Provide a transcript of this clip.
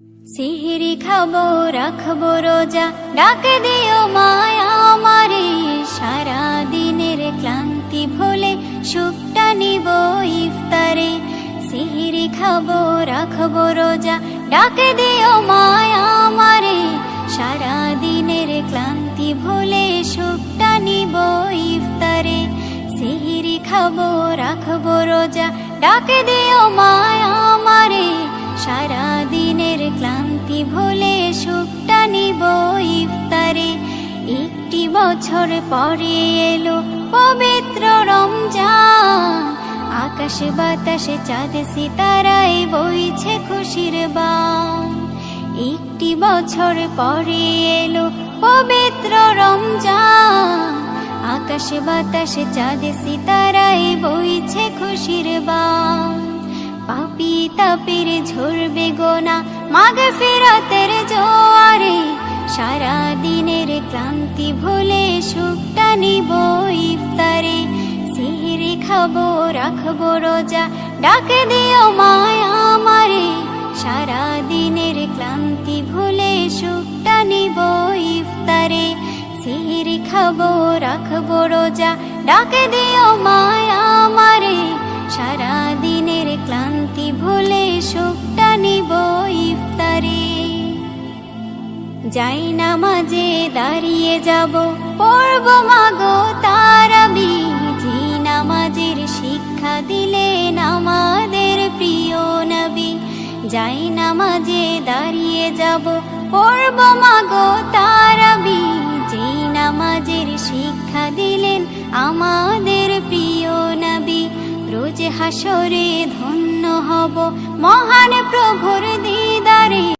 সিহরি খাবো রাখবো রোজা, ডাক দিও মায়া আমারে। সারা দিনের ক্লান্তি ভুলে সুখটা নিব ইফতারে। সিহরি খাবো রাখবো রোজা, ডাক দিও মায়া আমারে। সারা দিনের ক্লান্তি ভুলে সুখটা নিব ইফতারে। সিহরি খাবো রাখবো রোজা, ডাক দিও মায়া আমারে। সারা দিনের ক্লান্তি ভুলে সুখটা নিব ইফতারে। একটি বছর পরে এলো পবিত্র রমজান, আকাশে বাতাসে চাঁদ সিতারায় বইছে খুশির বান। একটি বছর পরে এলো পবিত্র রমজান, আকাশে বাতাসে চাঁদ সিতারায় বইছে খুশির বান। পাপী তাপের ঝরবে গোনা মাগফিরাতের জোয়ারে। সারা দিনের ক্লান্তি ভুলে সুখটা নিব ইফতারে। সিহরি খাবো রাখবো রোজা, ডাক দিও মায়া আমারে। সারা দিনের ক্লান্তি ভুলে সুখটা নিব ইফতারে। সিহরি খাবো রাখবো রোজা, ডাক দিও মায়া আমারে। সারা দিনের ক্লান্তি ভুলে সুখটা নিব ইফতারে। যাই নামাজে দাঁড়িয়ে যাব, পড়ব মাগো তারাবি। যে নামাজের শিক্ষা দিলেন আমাদের প্রিয় নবী। যাই নামাজে দাঁড়িয়ে যাব, পড়ব মাগো তারাবি। যে নামাজের শিক্ষা দিলেন আমাদের প্রিয় নবী। রোজ হাসরে ধন্য হব মহান প্রভুর দিদারে।